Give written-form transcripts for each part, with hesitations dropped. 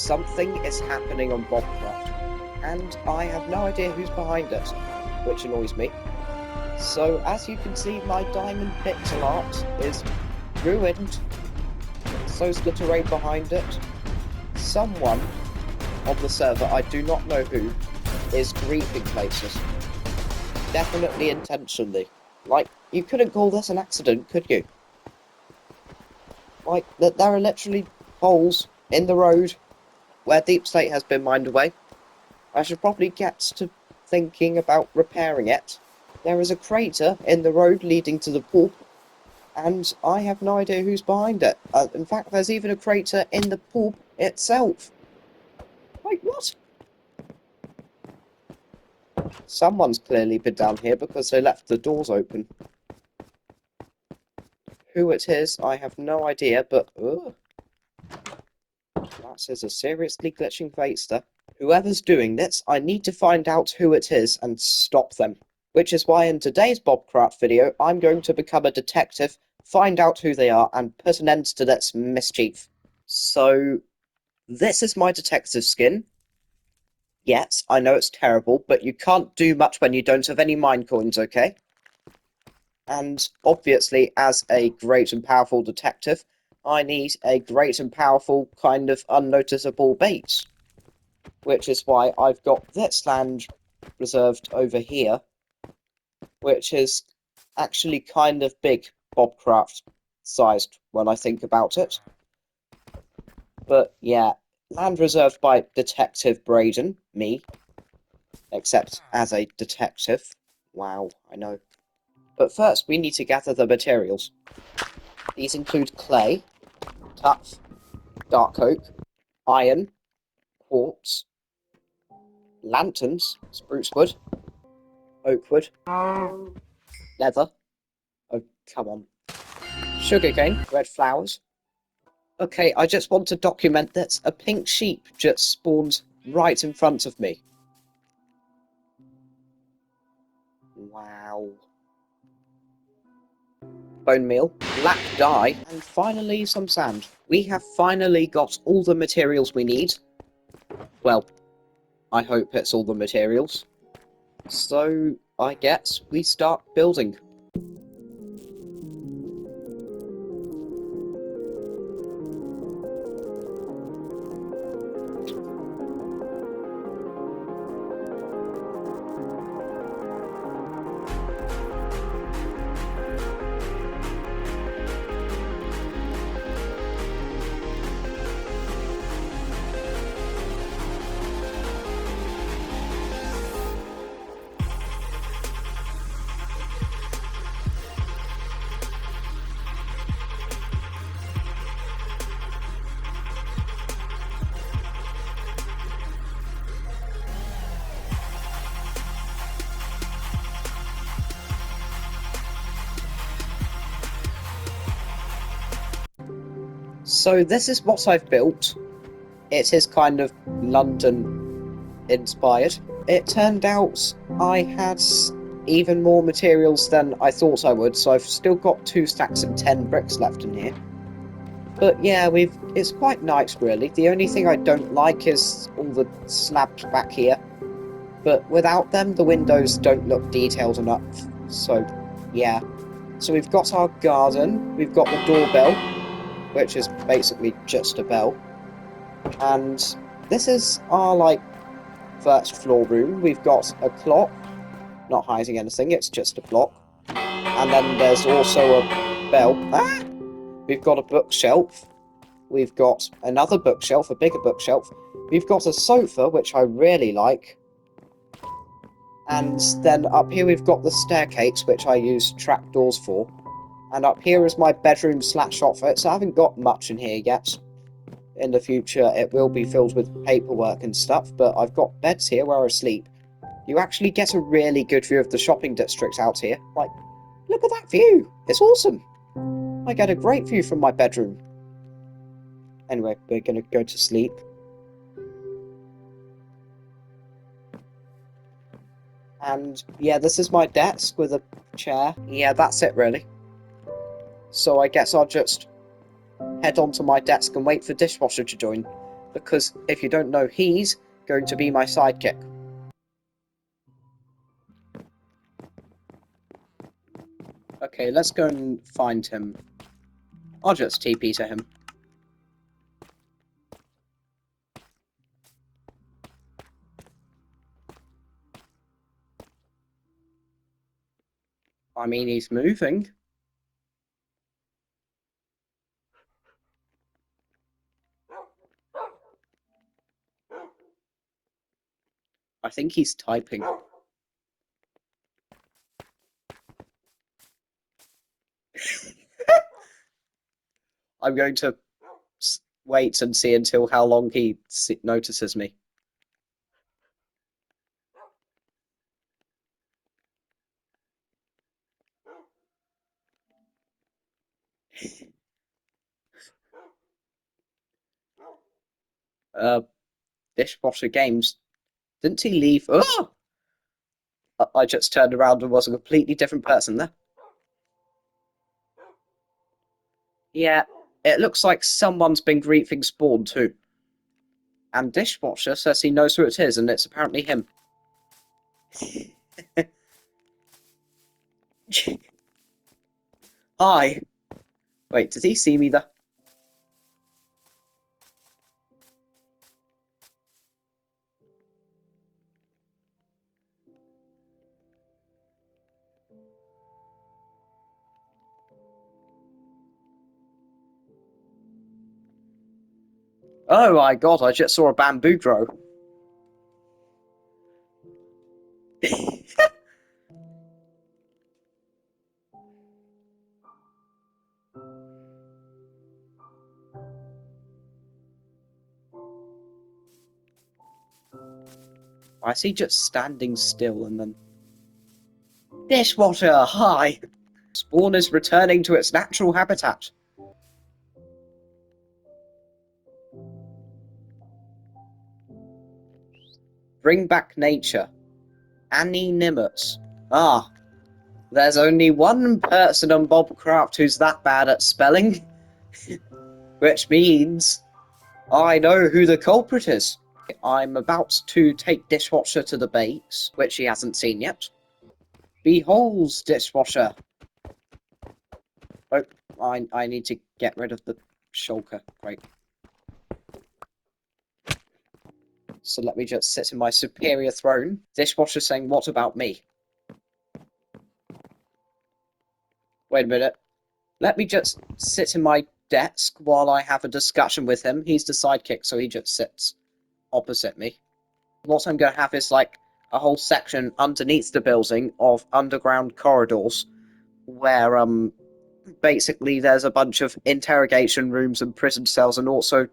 Something is happening on Bobcraft, and I have no idea who's behind it, which annoys me. So, as you can see, my diamond pixel art is ruined. So's the terrain behind it. Someone on the server, I do not know who, is griefing places. Definitely intentionally. Like, you couldn't call this an accident, could you? Like, there are literally holes in the road where Deep Slate has been mined away. I should probably get to thinking about repairing it. There is a crater in the road leading to the pool, and I have no idea who's behind it. In fact, there's even a crater in the pool itself. Like, what? Someone's clearly been down here because they left the doors open. Who it is, I have no idea, but that is a seriously glitching Vaster. Whoever's doing this, I need to find out who it is and stop them. Which is why in today's Bobcraft video, I'm going to become a detective, find out who they are, and put an end to this mischief. So, this is my detective skin. Yes, I know it's terrible, but you can't do much when you don't have any mine coins, okay? And obviously, as a great and powerful detective, I need a great and powerful kind of unnoticeable base. Which is why I've got this land reserved over here, which is actually kind of big Bobcraft sized when I think about it. But yeah, land reserved by Detective Braden, me. Except as a detective. Wow, I know. But first, we need to gather the materials. These include clay, tuff, dark oak, iron, quartz, lanterns, spruce wood, oak wood, leather. Oh, come on. Sugarcane, red flowers. Okay, I just want to document that a pink sheep just spawned right in front of me. Wow. Bone meal, black dye, and finally some sand. We have finally got all the materials we need. Well, I hope it's all the materials. So, I guess we start building. So this is what I've built. It is kind of London inspired. It turned out I had even more materials than I thought I would, so I've still got 2 stacks and 10 bricks left in here. But yeah, it's quite nice really. The only thing I don't like is all the slabs back here. But without them, the windows don't look detailed enough. So, yeah. So we've got our garden, we've got the doorbell, which is basically just a bell. And this is our, like, first floor room. We've got a clock, not hiding anything, it's just a clock. And then there's also a bell. Ah! We've got a bookshelf. We've got another bookshelf, a bigger bookshelf. We've got a sofa, which I really like. And then up here we've got the staircase, which I use trapdoors for. And up here is my bedroom / office. I haven't got much in here yet. In the future it will be filled with paperwork and stuff, but I've got beds here where I sleep. You actually get a really good view of the shopping district out here. Like, look at that view! It's awesome! I get a great view from my bedroom. Anyway, we're gonna go to sleep. And yeah, this is my desk with a chair. Yeah, that's it really. So I guess I'll just head onto my desk and wait for dishwasher to join. because if you don't know, he's going to be my sidekick. Okay, let's go and find him. I'll just TP to him. I mean, he's moving. I think he's typing. I'm going to wait and see until how long he notices me. Dishwasher Games. Didn't he leave? Oh! I just turned around and was a completely different person there. Yeah, it looks like someone's been griefing Spawn too. And Dishwasher says he knows who it is, and it's apparently him. Hi. Wait, did he see me there? Oh my god, I just saw a bamboo grow. I see just standing still and then... Dishwasher, hi! Spawn is returning to its natural habitat. Bring back nature. Anynimous. Ah, there's only one person on Bobcraft who's that bad at spelling. Which means I know who the culprit is. I'm about to take Dishwasher to the base, which he hasn't seen yet. Behold, Dishwasher. Oh, I need to get rid of the shulker. Great. So let me just sit in my superior throne. Dishwasher saying, what about me? Wait a minute. Let me just sit in my desk while I have a discussion with him. He's the sidekick, so he just sits opposite me. What I'm going to have is like a whole section underneath the building of underground corridors where basically there's a bunch of interrogation rooms and prison cells and also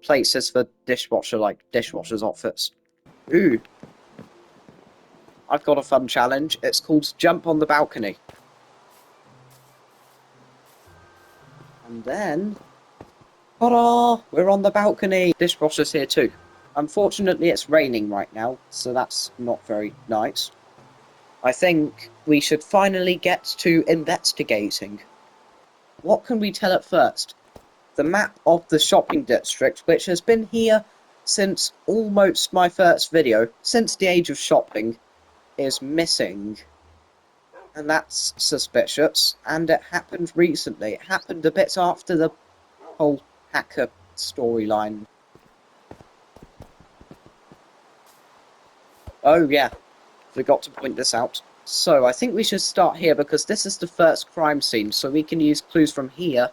places for dishwasher, like dishwasher's outfits. Ooh. I've got a fun challenge. It's called Jump on the Balcony. And then... ta-da! We're on the balcony! Dishwasher's here too. Unfortunately, it's raining right now, so that's not very nice. I think we should finally get to investigating. What can we tell at first? The map of the shopping district, which has been here since almost my first video, since the age of shopping, is missing. And that's suspicious, and it happened recently. It happened a bit after the whole hacker storyline. Oh yeah, forgot to point this out. So, I think we should start here because this is the first crime scene, so we can use clues from here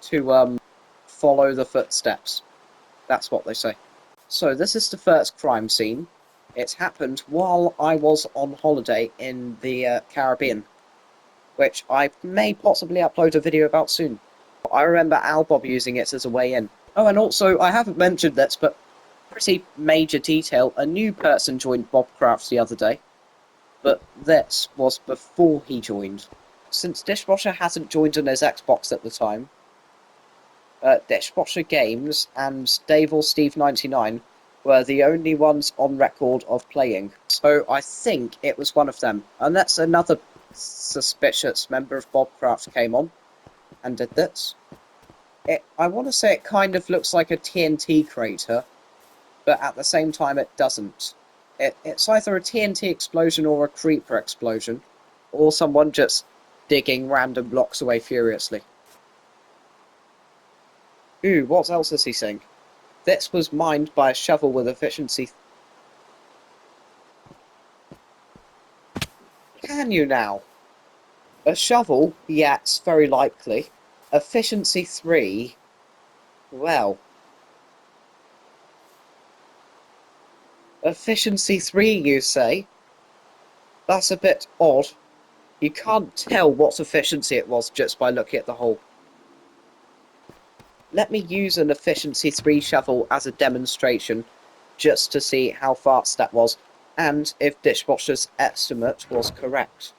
to follow the footsteps. That's what they say. So, this is the first crime scene. It's happened while I was on holiday in the Caribbean, which I may possibly upload a video about soon. I remember Albob using it as a way in. Oh, and also, I haven't mentioned this, but pretty major detail, a new person joined Bobcraft the other day, but this was before he joined. Since Dishwasher hasn't joined on his Xbox at the time, Dishwasher Games and Dave or Steve 99 were the only ones on record of playing. So I think it was one of them. Unless another suspicious member of Bobcraft came on and did this. I want to say it kind of looks like a TNT crater, but at the same time it doesn't. It's either a TNT explosion or a creeper explosion, or someone just digging random blocks away furiously. Ooh, what else is he saying? This was mined by a shovel with efficiency. Can you now? A shovel? Yes, very likely. Efficiency 3? Well. Efficiency 3, you say? That's a bit odd. You can't tell what efficiency it was just by looking at the hole. Let me use an efficiency 3 shovel as a demonstration, just to see how fast that was, and if Dishwasher's estimate was correct.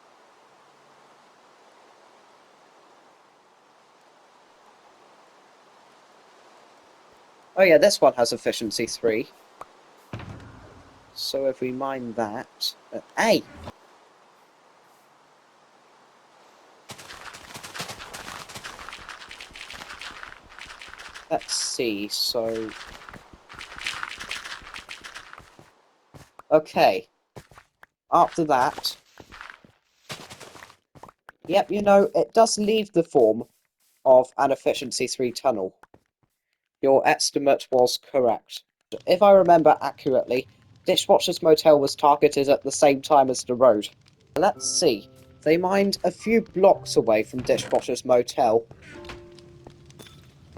Oh yeah, this one has efficiency 3. So if we mine that... hey! Let's see, so... okay. After that... yep, you know, it does leave the form of an efficiency 3 tunnel. Your estimate was correct. If I remember accurately, Dishwasher's Motel was targeted at the same time as the road. Let's see. They mined a few blocks away from Dishwasher's Motel,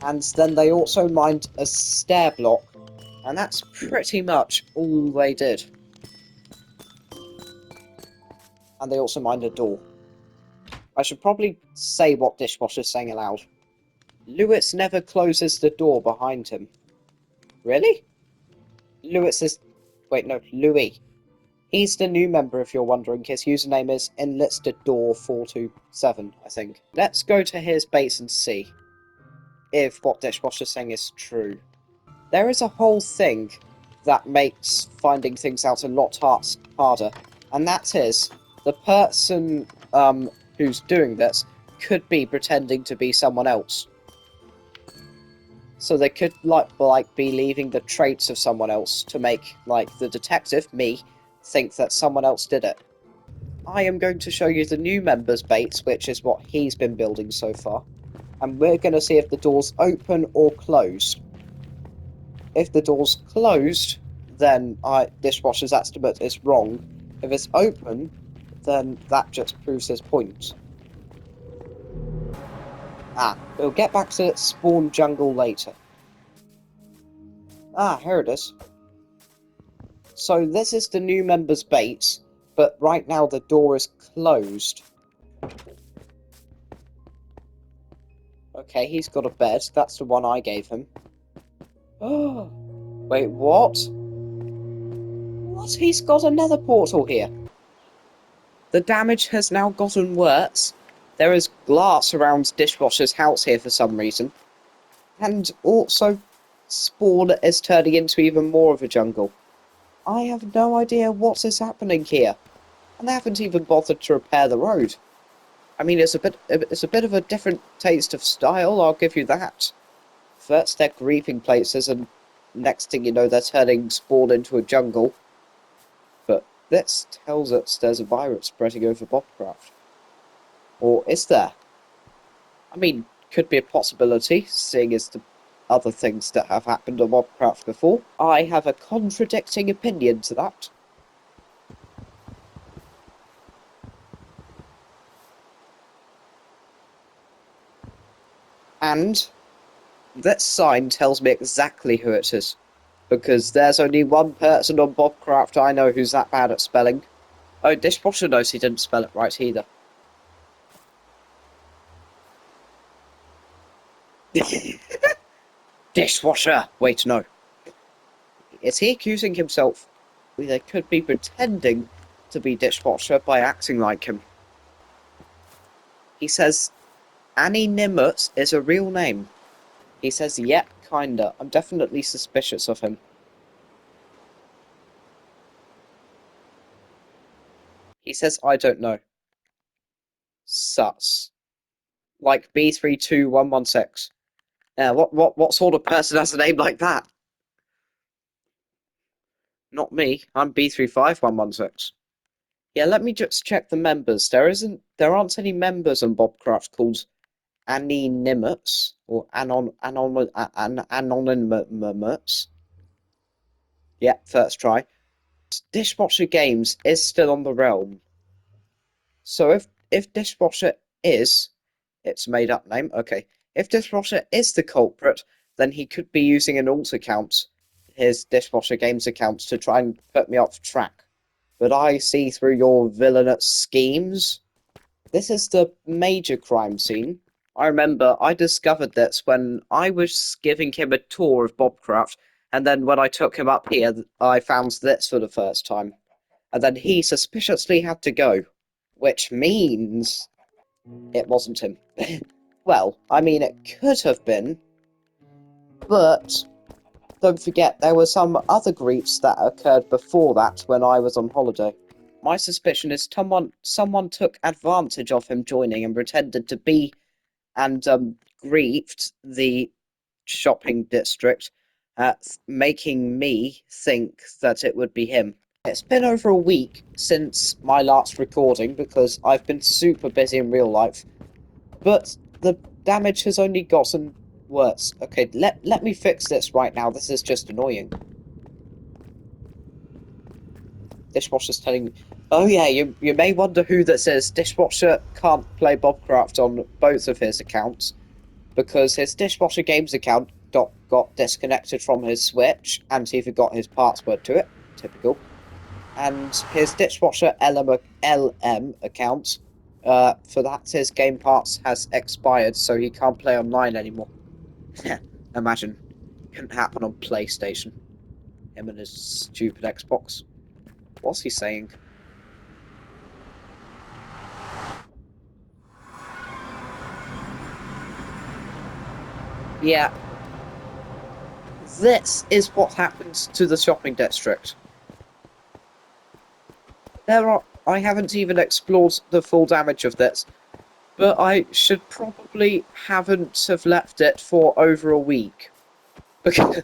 and then they also mined a stair block, and that's pretty much all they did. And they also mined a door. I should probably say what Dishwasher's saying aloud. Lewis never closes the door behind him. Really? Lewis is... wait, no, Louis. He's the new member, if you're wondering. His username is enlisteddoor427, I think. Let's go to his base and see if what Dishwasher's saying is true. There is a whole thing that makes finding things out a lot harder, and that is the person who's doing this could be pretending to be someone else. So they could like be leaving the traits of someone else to make the detective, me, think that someone else did it. I am going to show you the new member's base, which is what he's been building so far, and we're going to see if the door's open or closed. If the door's closed, then Dishwasher's estimate is wrong. If it's open, then that just proves his point. We'll get back to spawn jungle later. Here it is. So this is the new member's base, but right now the door is closed. Okay, he's got a bed. That's the one I gave him. Oh, wait, what? What? He's got another portal here. The damage has now gotten worse. There is glass around Dishwasher's house here for some reason. And also, spawn is turning into even more of a jungle. I have no idea what is happening here. And they haven't even bothered to repair the road. I mean, it's a bit of a different taste of style, I'll give you that. First they're griefing places, and next thing you know they're turning spawn into a jungle. But this tells us there's a virus spreading over Bobcraft. Or is there? I mean, could be a possibility, seeing as the other things that have happened on Bobcraft before. I have a contradicting opinion to that. And that sign tells me exactly who it is. Because there's only one person on Bobcraft I know who's that bad at spelling. Oh, Dishwasher knows he didn't spell it right either. Dishwasher! Wait, no. Is he accusing himself? They could be pretending to be Dishwasher by acting like him. He says anynimous is a real name. He says, yep, kinda. I'm definitely suspicious of him. He says, I don't know. Sus. Like B32116. What sort of person has a name like that? Not me. I'm B35116. Yeah, let me just check the members. There aren't any members on Bobcraft called anynimous or anonymous. Yeah, first try. Dishwasher Games is still on the realm. So if Dishwasher is, it's a made up name. Okay, if Dishwasher is the culprit, then he could be using an alt account, his Dishwasher Games account, to try and put me off track. But I see through your villainous schemes. This is the major crime scene. I remember I discovered this when I was giving him a tour of Bobcraft, and then when I took him up here, I found this for the first time. And then he suspiciously had to go, which means it wasn't him. Well, I mean, it could have been, but don't forget there were some other griefs that occurred before that when I was on holiday. My suspicion is someone took advantage of him joining and pretended to be and griefed the shopping district, making me think that it would be him. It's been over a week since my last recording because I've been super busy in real life, but the damage has only gotten worse. Okay, let me fix this right now. This is just annoying. Dishwasher's telling me. Oh yeah, you may wonder who that says Dishwasher can't play Bobcraft on both of his accounts because his Dishwasher Games account got disconnected from his Switch and he forgot his password to it. Typical. And his Dishwasher LM account, for that his Game Pass has expired, so he can't play online anymore. Imagine. Couldn't happen on PlayStation. Him and his stupid Xbox. What's he saying? Yeah. This is what happens to the shopping district. I haven't even explored the full damage of this, but I should probably haven't have left it for over a week. Because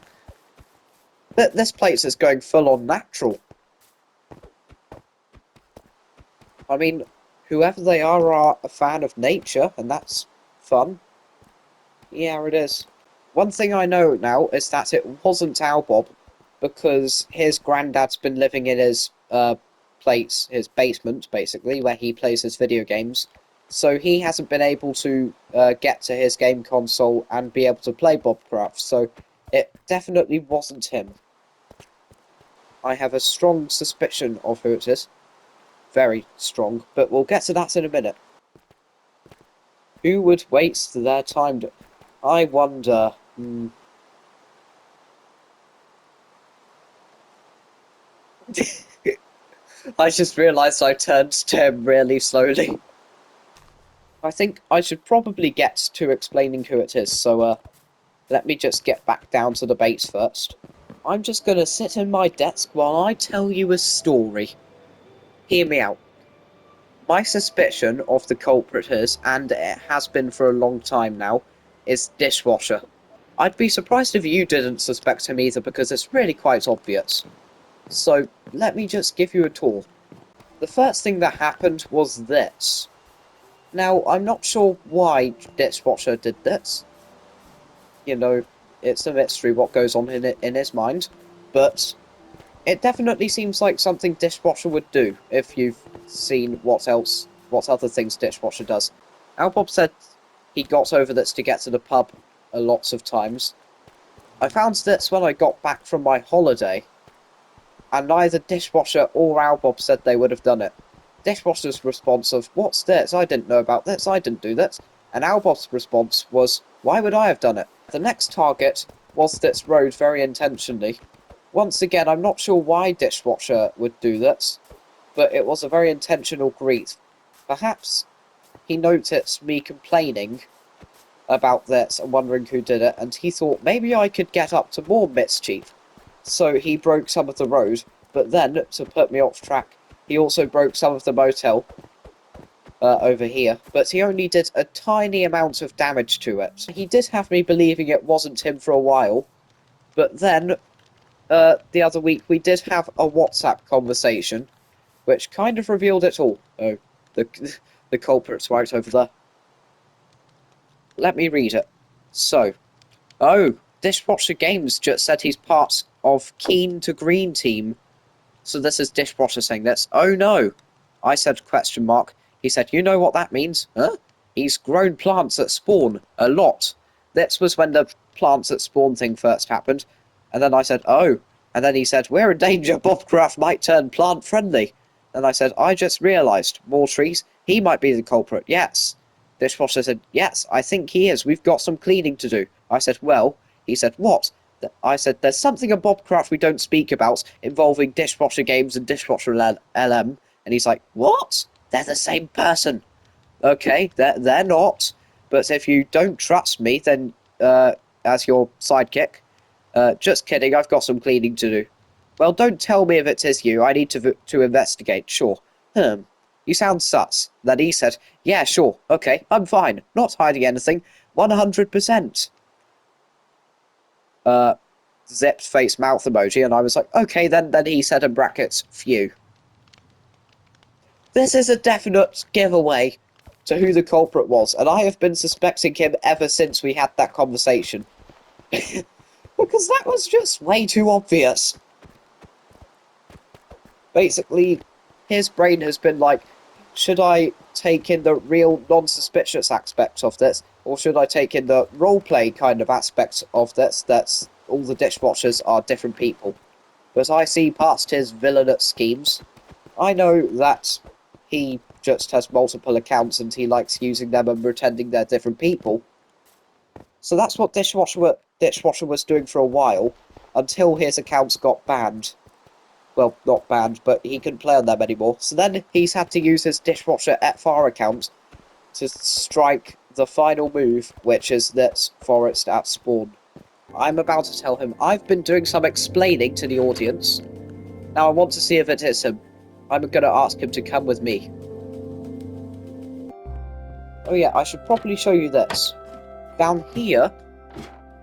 this place is going full on natural. I mean, whoever they are a fan of nature, and that's fun. Yeah, it is. One thing I know now is that it wasn't our Bob, because his granddad's been living in his his basement, basically, where he plays his video games. So he hasn't been able to get to his game console and be able to play Bobcraft, so it definitely wasn't him. I have a strong suspicion of who it is. Very strong, but we'll get to that in a minute. Who would waste their time to... I wonder... I just realised I turned to him really slowly. I think I should probably get to explaining who it is, so let me just get back down to the base first. I'm just gonna sit in my desk while I tell you a story. Hear me out. My suspicion of the culprit is, and it has been for a long time now, is Dishwasher. I'd be surprised if you didn't suspect him either because it's really quite obvious. So, let me just give you a tour. The first thing that happened was this. Now, I'm not sure why Dishwasher did this. You know, it's a mystery what goes on in his mind, but it definitely seems like something Dishwasher would do if you've seen what other things Dishwasher does. Albob said he got over this to get to the pub a lots of times. I found this when I got back from my holiday, and neither Dishwasher or Albob said they would have done it. Dishwasher's response of, "What's this? I didn't know about this, I didn't do this," and Albob's response was, "Why would I have done it?" The next target was this road very intentionally. Once again, I'm not sure why Dishwasher would do this, but it was a very intentional grief. Perhaps he noticed me complaining about this and wondering who did it, and he thought maybe I could get up to more mischief. So he broke some of the road, but then, to put me off track, he also broke some of the motel. over here, but he only did a tiny amount of damage to it. He did have me believing it wasn't him for a while, but then the other week we did have a WhatsApp conversation, which kind of revealed it all. Oh, the culprit's right over there. Let me read it. So, oh, Dishwasher Games just said he's part of Keen to Green team. So this is Dishwasher saying this. Oh no. I said question mark. He said, you know what that means? Huh? He's grown plants at spawn. A lot. This was when the plants at spawn thing first happened. And then I said, oh. And then he said, we're in danger. Bobcraft might turn plant friendly. And I said, I just realised. More trees? He might be the culprit. Yes. Dishwasher said, yes, I think he is. We've got some cleaning to do. I said, well. He said, what? I said, there's something in Bobcraft we don't speak about involving Dishwasher Games and Dishwasher LM. And he's like, what? They're the same person. Okay, they're not. But if you don't trust me, then as your sidekick, just kidding, I've got some cleaning to do. Well, don't tell me if it is you. I need to investigate, sure. You sound sus. Then he said, yeah, sure, okay, I'm fine. Not hiding anything. 100%. Zipped face mouth emoji, and I was like, okay, then he said in brackets, phew. This is a definite giveaway to who the culprit was, and I have been suspecting him ever since we had that conversation. Because that was just way too obvious. Basically, his brain has been like, should I take in the real non-suspicious aspect of this, or should I take in the roleplay kind of aspect of this, that's all the dishwashers are different people? But I see past his villainous schemes. I know that he just has multiple accounts and he likes using them and pretending they're different people. So that's what Dishwasher was doing for a while, until his accounts got banned. Well, not banned, but he couldn't play on them anymore. So then he's had to use his Dishwasher FR account to strike the final move, which is this forest at spawn. I'm about to tell him I've been doing some explaining to the audience. Now I want to see if it is him. I'm going to ask him to come with me. Oh yeah, I should probably show you this. Down here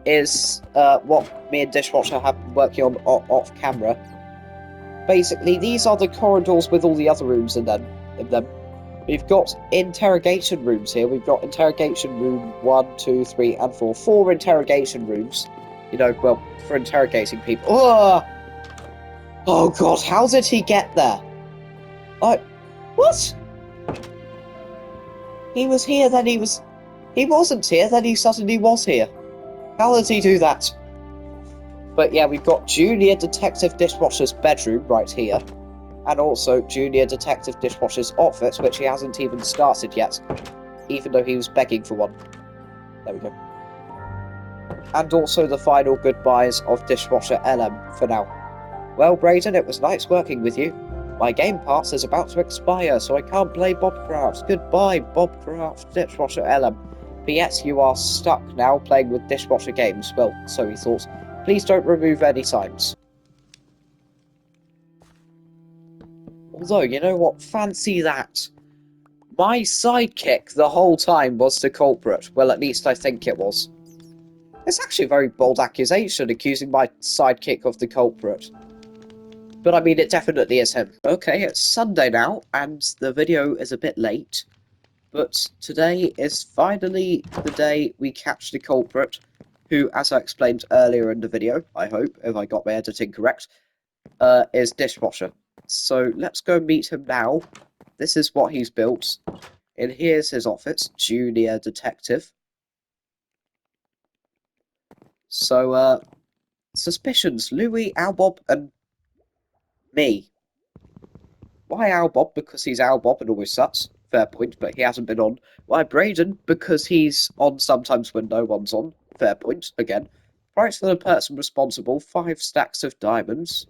is what me and Dishwasher have been working on off camera. Basically, these are the corridors with all the other rooms in them. We've got interrogation rooms here. We've got interrogation room 1, 2, 3, and 4. 4 interrogation rooms. You know, well, for interrogating people. Oh god, how did he get there? What? He was here, then he was... He wasn't here, then he suddenly was here. How did he do that? But yeah, we've got Junior Detective Dishwasher's bedroom right here. And also Junior Detective Dishwasher's office, which he hasn't even started yet. Even though he was begging for one. There we go. And also the final goodbyes of Dishwasher LM for now. Well, Brayden, it was nice working with you. My game pass is about to expire, so I can't play Bobcraft. Goodbye, Bobcraft, Dishwasher LM. P.S. You are stuck now playing with Dishwasher Games. Well, so he thought. Please don't remove any signs. Although, you know what? Fancy that. My sidekick the whole time was the culprit. Well, at least I think it was. It's actually a very bold accusation, accusing my sidekick of the culprit. But I mean, it definitely is him. Okay, it's Sunday now, and the video is a bit late. But today is finally the day we catch the culprit, who, as I explained earlier in the video, I hope, if I got my editing correct, is Dishwasher. So let's go meet him now. This is what he's built. And here's his office, Junior Detective. So, suspicions, Louis, Albob, and me. Why Albob? Because he's Albob and always sucks. Fair point, but he hasn't been on. Why Brayden? Because he's on sometimes when no one's on. Fair point, again. Price for the person responsible, 5 stacks of diamonds.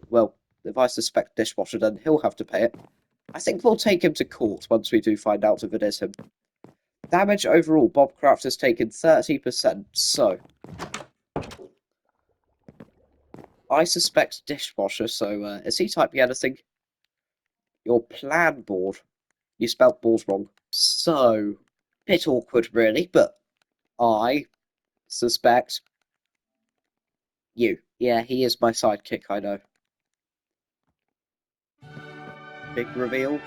Well, if I suspect Dishwasher, then he'll have to pay it. I think we'll take him to court once we do find out if it is him. Damage overall, Bobcraft has taken 30%, so... I suspect Dishwasher, so is he typing anything? Your plan board. You spelt balls wrong. So, bit awkward really, but I suspect you. Yeah, he is my sidekick, I know. Big reveal.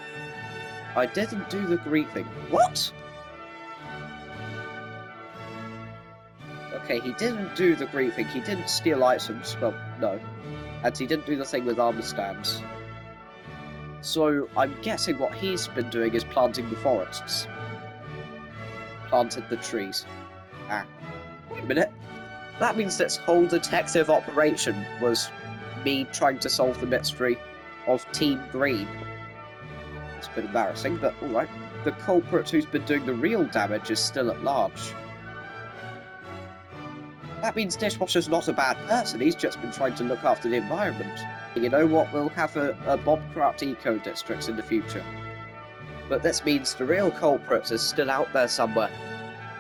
I didn't do the griefing. What? Okay, he didn't do the griefing. He didn't steal items. Well, no. And he didn't do the thing with armor stands. So, I'm guessing what he's been doing is planting the forests. Planted the trees. Ah. Wait a minute. That means this whole detective operation was me trying to solve the mystery of Team Green. It's a bit embarrassing, but alright. The culprit who's been doing the real damage is still at large. That means Dishwasher's not a bad person, he's just been trying to look after the environment. You know what, we'll have a Bobcraft eco-district in the future. But this means the real culprit is still out there somewhere.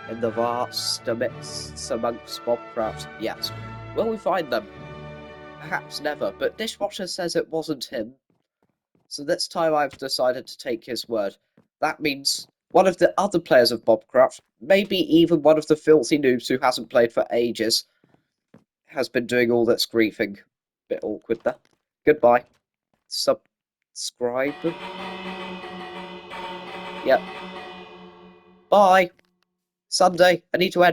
In the vast midst amongst Bobcraft. Yes. Will we find them? Perhaps never, but Dishwasher says it wasn't him. So this time I've decided to take his word. That means one of the other players of Bobcraft, maybe even one of the filthy noobs who hasn't played for ages, has been doing all this griefing. Bit awkward there. Goodbye. Subscribe. Yep. Bye. Sunday. I need to end.